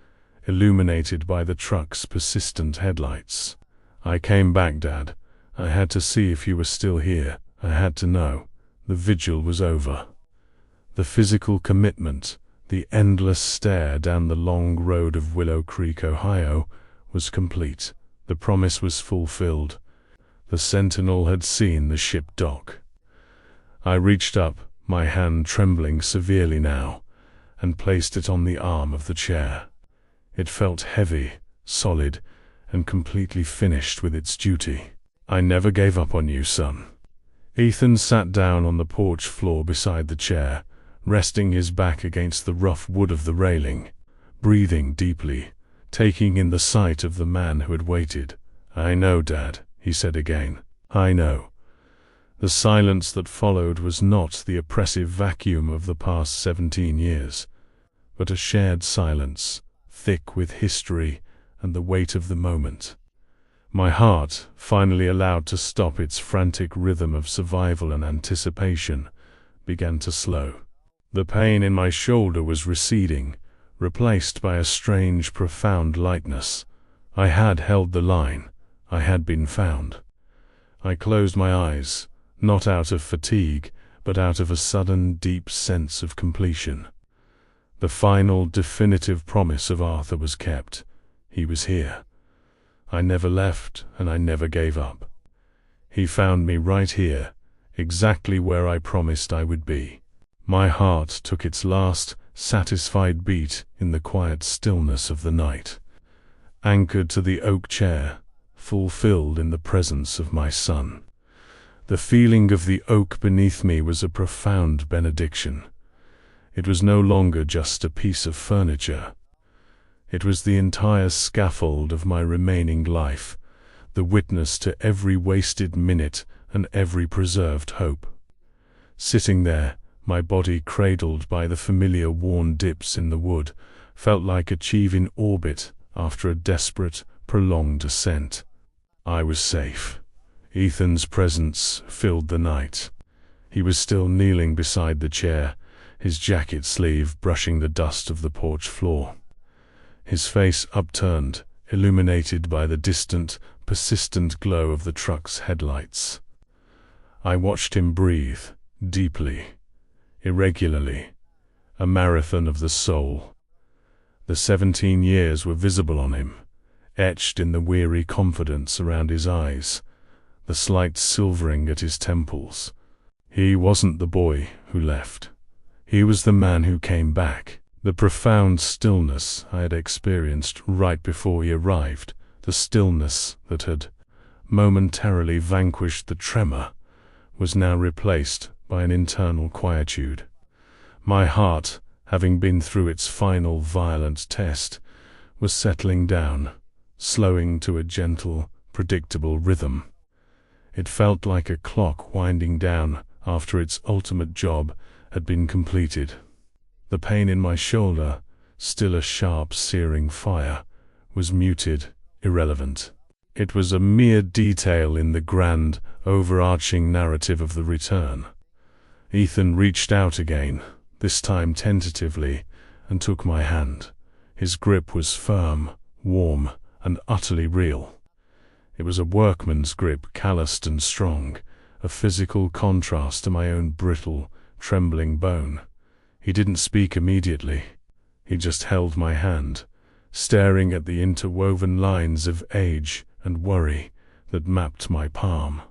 illuminated by the truck's persistent headlights. "I came back, Dad. I had to see if you were still here. I had to know. The vigil was over." The physical commitment, the endless stare down the long road of Willow Creek, Ohio, was complete. The promise was fulfilled. The sentinel had seen the ship dock. I reached up, my hand trembling severely now, and placed it on the arm of the chair. It felt heavy, solid, and completely finished with its duty. "I never gave up on you, son." Ethan sat down on the porch floor beside the chair, resting his back against the rough wood of the railing, breathing deeply, taking in the sight of the man who had waited. "I know, Dad," he said again. "I know." The silence that followed was not the oppressive vacuum of the past 17 years, but a shared silence, thick with history and the weight of the moment. My heart, finally allowed to stop its frantic rhythm of survival and anticipation, began to slow. The pain in my shoulder was receding, replaced by a strange, profound lightness. I had held the line. I had been found. I closed my eyes, not out of fatigue, but out of a sudden, deep sense of completion. The final, definitive promise of Arthur was kept. He was here. I never left, and I never gave up. He found me right here, exactly where I promised I would be. My heart took its last, satisfied beat in the quiet stillness of the night, anchored to the oak chair, fulfilled in the presence of my son. The feeling of the oak beneath me was a profound benediction. It was no longer just a piece of furniture. It was the entire scaffold of my remaining life, the witness to every wasted minute and every preserved hope. Sitting there, my body cradled by the familiar worn dips in the wood, felt like achieving orbit after a desperate, prolonged ascent. I was safe. Ethan's presence filled the night. He was still kneeling beside the chair, his jacket sleeve brushing the dust of the porch floor. His face upturned, illuminated by the distant, persistent glow of the truck's headlights. I watched him breathe, deeply, irregularly, a marathon of the soul. The 17 years were visible on him, etched in the weary confidence around his eyes, the slight silvering at his temples. He wasn't the boy who left. He was the man who came back. The profound stillness I had experienced right before he arrived, the stillness that had momentarily vanquished the tremor, was now replaced by an internal quietude. My heart, having been through its final violent test, was settling down, slowing to a gentle, predictable rhythm. It felt like a clock winding down after its ultimate job had been completed. The pain in my shoulder, still a sharp, searing fire, was muted, irrelevant. It was a mere detail in the grand, overarching narrative of the return. Ethan reached out again, this time tentatively, and took my hand. His grip was firm, warm, and utterly real. It was a workman's grip, calloused and strong, a physical contrast to my own brittle, trembling bone. He didn't speak immediately. He just held my hand, staring at the interwoven lines of age and worry that mapped my palm.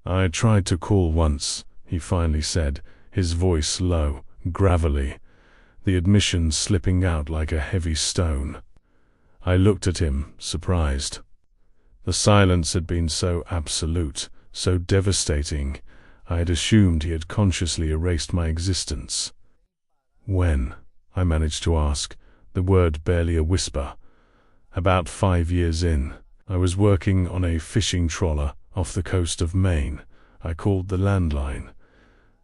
"I tried to call once," he finally said, his voice low, gravelly, the admission slipping out like a heavy stone. I looked at him, surprised. The silence had been so absolute, so devastating, I had assumed he had consciously erased my existence. "When?" I managed to ask, the word barely a whisper. "About 5 years in. I was working on a fishing trawler off the coast of Maine. I called the landline.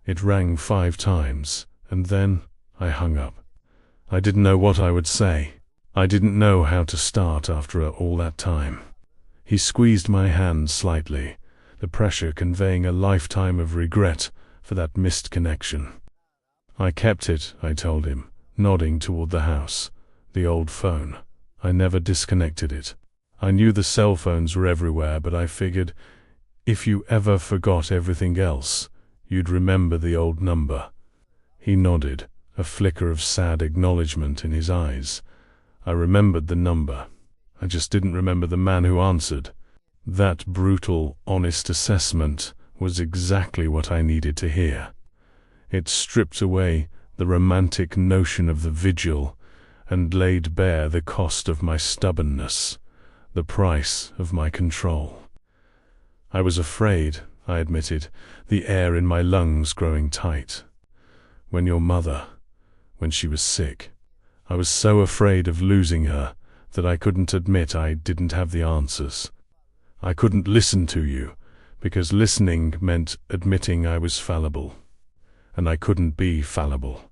It rang 5 times, and then I hung up. I didn't know what I would say. I didn't know how to start after all that time. He squeezed my hand slightly, the pressure conveying a lifetime of regret for that missed connection. I kept it, I told him, nodding toward the house. The old phone. I never disconnected it. I knew the cell phones were everywhere, but I figured if you ever forgot everything else, you'd remember the old number. He nodded, a flicker of sad acknowledgement in his eyes. I remembered the number. I just didn't remember the man who answered. That brutal, honest assessment was exactly what I needed to hear. It stripped away the romantic notion of the vigil and laid bare the cost of my stubbornness, the price of my control. I was afraid, I admitted, the air in my lungs growing tight. When she was sick, I was so afraid of losing her that I couldn't admit I didn't have the answers. I couldn't listen to you, because listening meant admitting I was fallible. And I couldn't be fallible.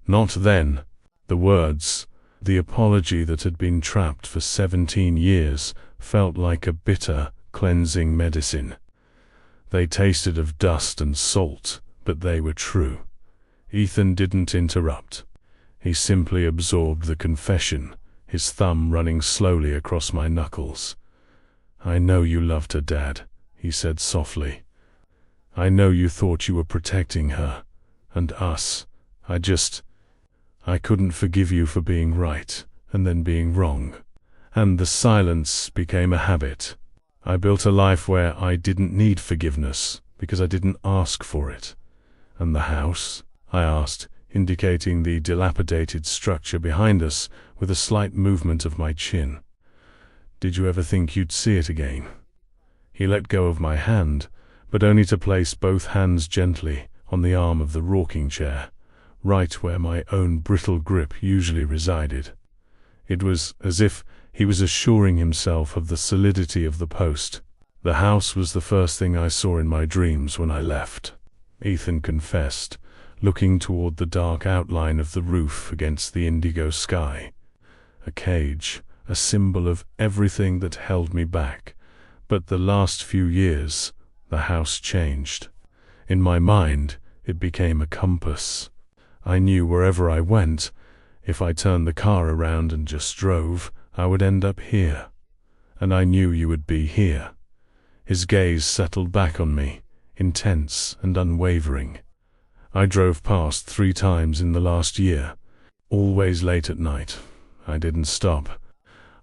Not then. The words, the apology that had been trapped for 17 years, felt like a bitter, cleansing medicine. They tasted of dust and salt, but they were true. Ethan didn't interrupt. He simply absorbed the confession, his thumb running slowly across my knuckles. "I know you loved her, Dad," he said softly. "I know you thought you were protecting her, and us. I couldn't forgive you for being right, and then being wrong. And the silence became a habit. I built a life where I didn't need forgiveness, because I didn't ask for it." "And the house?" I asked, indicating the dilapidated structure behind us with a slight movement of my chin. "Did you ever think you'd see it again?" He let go of my hand, but only to place both hands gently on the arm of the rocking chair, right where my own brittle grip usually resided. It was as if he was assuring himself of the solidity of the post. "The house was the first thing I saw in my dreams when I left," Ethan confessed, looking toward the dark outline of the roof against the indigo sky. A cage, a symbol of everything that held me back. But the last few years, the house changed. In my mind, it became a compass. I knew wherever I went, if I turned the car around and just drove, I would end up here. And I knew you would be here. His gaze settled back on me, intense and unwavering. I drove past 3 times in the last year, always late at night. I didn't stop.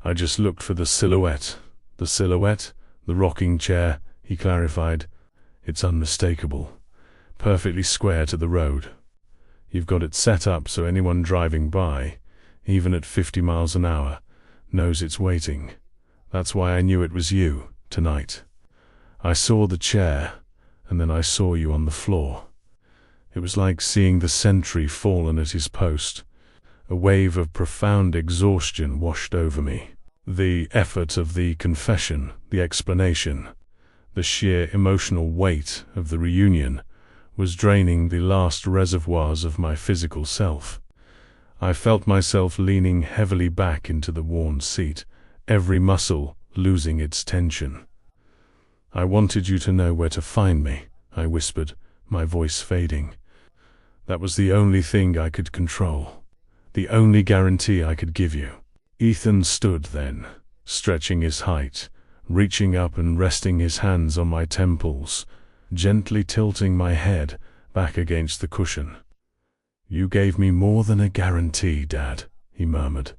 I just looked for the silhouette. "The silhouette? The rocking chair," he clarified. "It's unmistakable. Perfectly square to the road. You've got it set up so anyone driving by, even at 50 miles an hour, knows it's waiting. That's why I knew it was you, tonight. I saw the chair, and then I saw you on the floor. It was like seeing the sentry fallen at his post. A wave of profound exhaustion washed over me. The effort of the confession, the explanation, the sheer emotional weight of the reunion was draining the last reservoirs of my physical self. I felt myself leaning heavily back into the worn seat, every muscle losing its tension. "I wanted you to know where to find me," I whispered, my voice fading. "That was the only thing I could control, the only guarantee I could give you." Ethan stood then, stretching his height, reaching up and resting his hands on my temples, gently tilting my head back against the cushion. "You gave me more than a guarantee, Dad," he murmured.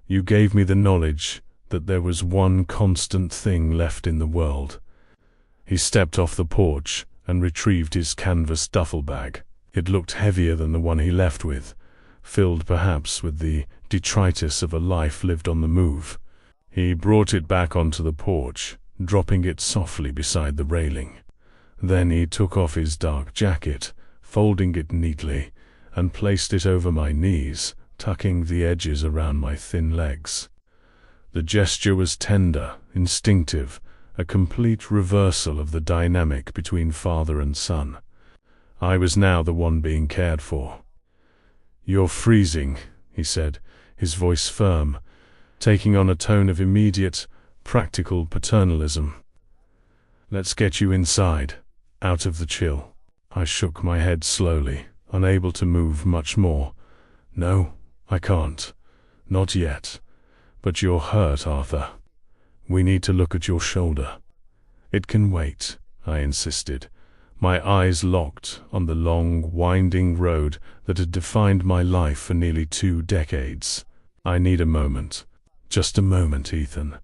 "You gave me the knowledge that there was one constant thing left in the world." He stepped off the porch and retrieved his canvas duffel bag. It looked heavier than the one he left with, filled perhaps with the detritus of a life lived on the move. He brought it back onto the porch, dropping it softly beside the railing. Then he took off his dark jacket, folding it neatly, and placed it over my knees, tucking the edges around my thin legs. The gesture was tender, instinctive, a complete reversal of the dynamic between father and son. I was now the one being cared for. "You're freezing," he said, his voice firm, taking on a tone of immediate, practical paternalism. "Let's get you inside, out of the chill." I shook my head slowly, unable to move much more. "No, I can't. Not yet. But you're hurt, Arthur. We need to look at your shoulder." "It can wait," I insisted, my eyes locked on the long, winding road that had defined my life for nearly 2 decades. "I need a moment. Just a moment, Ethan.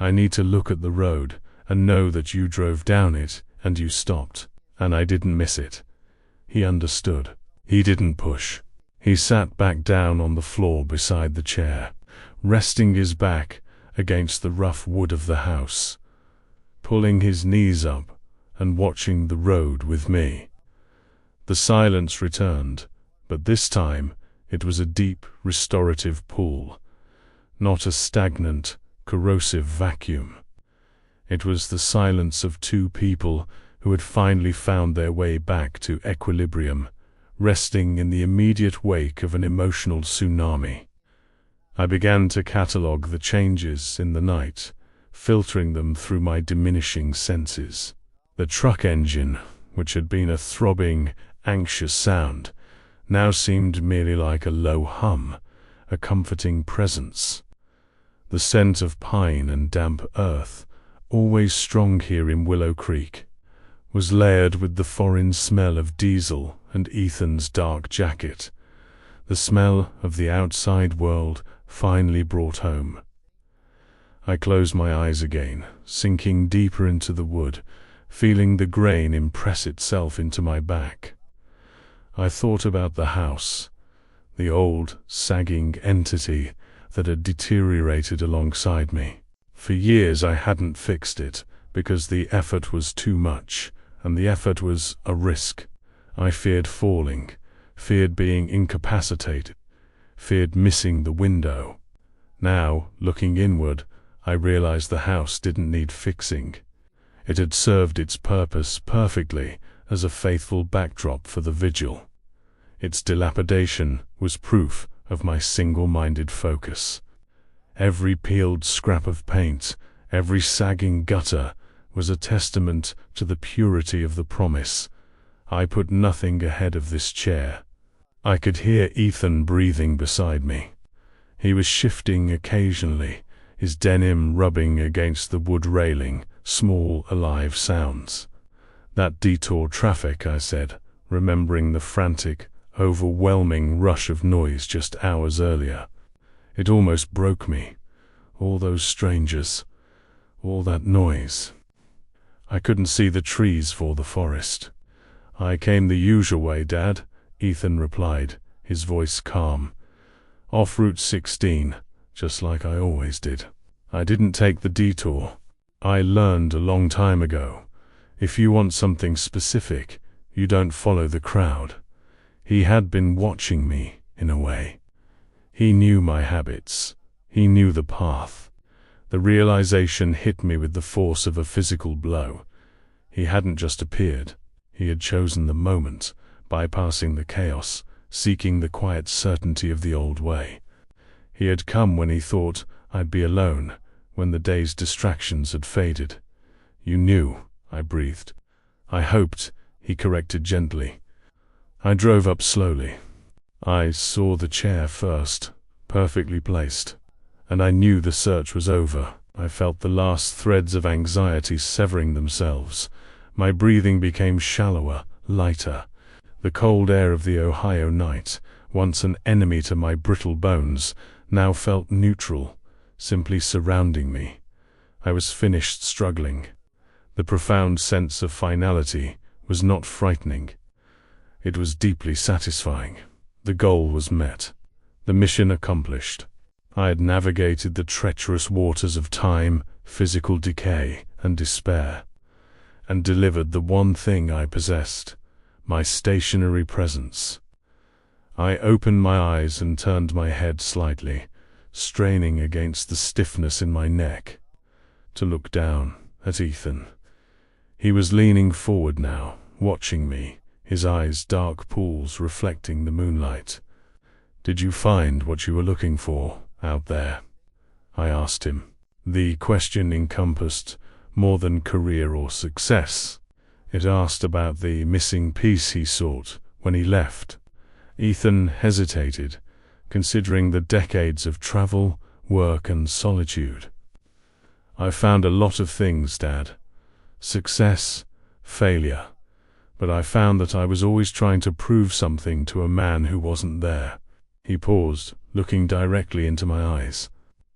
I need to look at the road and know that you drove down it and you stopped, and I didn't miss it." He understood. He didn't push. He sat back down on the floor beside the chair, resting his back against the rough wood of the house, pulling his knees up and watching the road with me. The silence returned, but this time it was a deep, restorative pull, not a stagnant, corrosive vacuum. It was the silence of 2 people who had finally found their way back to equilibrium, resting in the immediate wake of an emotional tsunami. I began to catalogue the changes in the night, filtering them through my diminishing senses. The truck engine, which had been a throbbing, anxious sound, now seemed merely like a low hum, a comforting presence. The scent of pine and damp earth, always strong here in Willow Creek, was layered with the foreign smell of diesel and Ethan's dark jacket, the smell of the outside world finally brought home. I closed my eyes again, sinking deeper into the wood, feeling the grain impress itself into my back. I thought about the house, the old, sagging entity that had deteriorated alongside me. For years I hadn't fixed it, because the effort was too much, and the effort was a risk. I feared falling, feared being incapacitated, feared missing the window. Now, looking inward, I realized the house didn't need fixing. It had served its purpose perfectly as a faithful backdrop for the vigil. Its dilapidation was proof of my single-minded focus. Every peeled scrap of paint, every sagging gutter, was a testament to the purity of the promise. I put nothing ahead of this chair. I could hear Ethan breathing beside me. He was shifting occasionally, his denim rubbing against the wood railing, small, alive sounds. "That detour traffic," I said, remembering the frantic, overwhelming rush of noise just hours earlier. It almost broke me. All those strangers, all that noise. I couldn't see the trees for the forest. "I came the usual way, Dad," Ethan replied, his voice calm. "Off Route 16, just like I always did. I didn't take the detour. I learned a long time ago, if you want something specific, you don't follow the crowd." He had been watching me, in a way. He knew my habits. He knew the path. The realization hit me with the force of a physical blow. He hadn't just appeared. He had chosen the moment, bypassing the chaos, seeking the quiet certainty of the old way. He had come when he thought I'd be alone, when the day's distractions had faded. "You knew," I breathed. "I hoped," he corrected gently. I drove up slowly. I saw the chair first, perfectly placed, and I knew the search was over. I felt the last threads of anxiety severing themselves. My breathing became shallower, lighter. The cold air of the Ohio night, once an enemy to my brittle bones, now felt neutral, simply surrounding me. I was finished struggling. The profound sense of finality was not frightening. It was deeply satisfying. The goal was met. The mission accomplished. I had navigated the treacherous waters of time, physical decay, and despair, and delivered the one thing I possessed, my stationary presence. I opened my eyes and turned my head slightly, straining against the stiffness in my neck. To look down, at Ethan. He was leaning forward now, watching me, his eyes dark pools reflecting the moonlight. "Did you find what you were looking for out there?" I asked him. The question encompassed more than career or success. It asked about the missing piece he sought when he left. Ethan hesitated, considering the decades of travel, work, and solitude. "I found a lot of things, Dad. Success, failure. But I found that I was always trying to prove something to a man who wasn't there." He paused, looking directly into my eyes.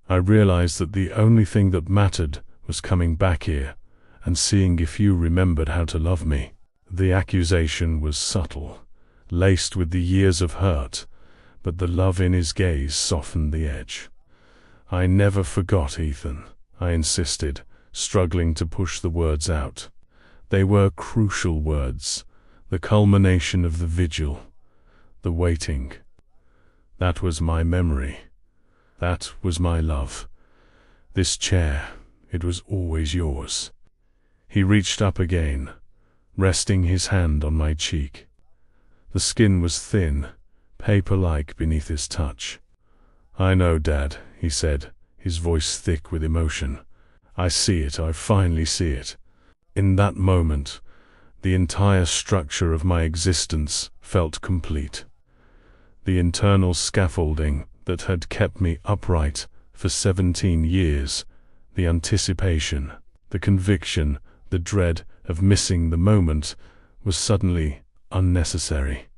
I realized that the only thing that mattered was coming back here and seeing if you remembered how to love me. The accusation was subtle, laced with the years of hurt, but the love in his gaze softened the edge. "I never forgot, Ethan," I insisted, struggling to push the words out. They were crucial words, the culmination of the vigil, the waiting. That was my memory. That was my love. This chair, it was always yours. He reached up again, resting his hand on my cheek. The skin was thin, paper-like beneath his touch. "I know, Dad," he said, his voice thick with emotion. "I see it, I finally see it." In that moment, the entire structure of my existence felt complete. The internal scaffolding that had kept me upright for 17 years, the anticipation, the conviction, the dread of missing the moment, was suddenly unnecessary.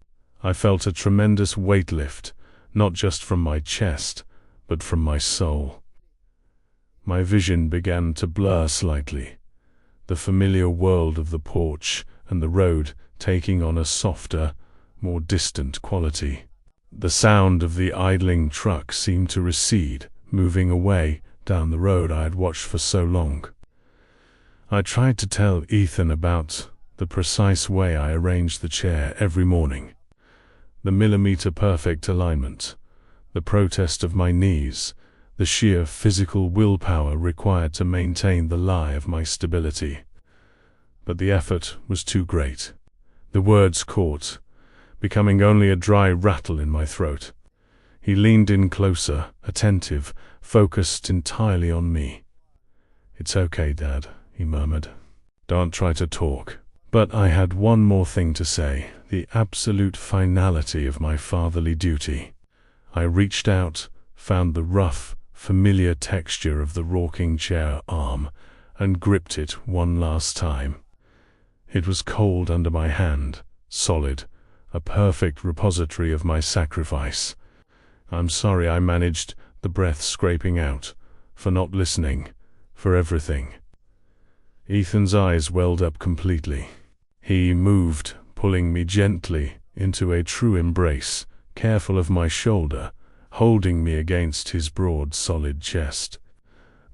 I felt a tremendous weight lift, not just from my chest, but from my soul. My vision began to blur slightly, the familiar world of the porch and the road taking on a softer, more distant quality. The sound of the idling truck seemed to recede, moving away down the road I had watched for so long. I tried to tell Ethan about the precise way I arranged the chair every morning, the millimeter-perfect alignment, the protest of my knees, the sheer physical willpower required to maintain the lie of my stability. But the effort was too great. The words caught, becoming only a dry rattle in my throat. He leaned in closer, attentive, focused entirely on me. "It's okay, Dad," he murmured. "Don't try to talk." But I had one more thing to say, the absolute finality of my fatherly duty. I reached out, found the rough, familiar texture of the rocking chair arm, and gripped it one last time. It was cold under my hand, solid, a perfect repository of my sacrifice. "I'm sorry," I managed, the breath scraping out, "for not listening, for everything." Ethan's eyes welled up completely. He moved, pulling me gently into a true embrace, careful of my shoulder, holding me against his broad, solid chest.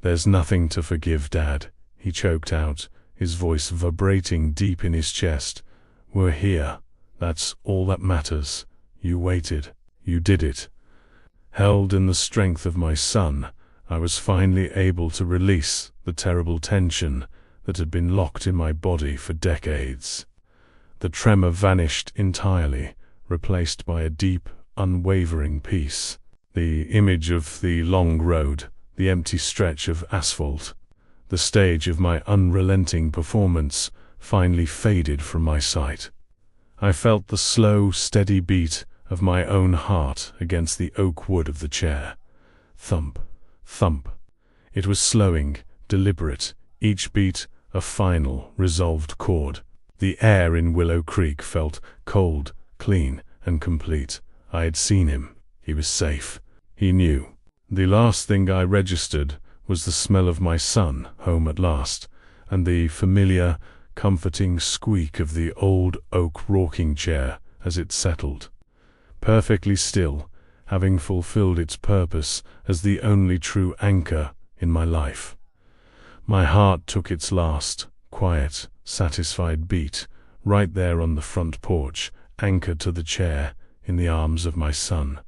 "There's nothing to forgive, Dad," he choked out, his voice vibrating deep in his chest. "We're here. That's all that matters. You waited. You did it." Held in the strength of my son, I was finally able to release the terrible tension that had been locked in my body for decades. The tremor vanished entirely, replaced by a deep, unwavering peace. The image of the long road, the empty stretch of asphalt, the stage of my unrelenting performance, finally faded from my sight. I felt the slow, steady beat of my own heart against the oak wood of the chair. Thump, thump. It was slowing, deliberate, each beat a final, resolved chord. The air in Willow Creek felt cold, clean, and complete. I had seen him. He was safe. He knew. The last thing I registered was the smell of my son, home at last, and the familiar, comforting squeak of the old oak rocking chair as it settled. Perfectly still, having fulfilled its purpose as the only true anchor in my life. My heart took its last, quiet, satisfied beat, right there on the front porch, anchored to the chair, in the arms of my son.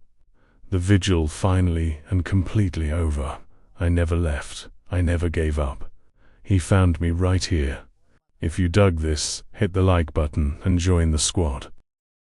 The vigil finally and completely over. I never left. I never gave up. He found me right here. If you dug this, hit the like button and join the squad.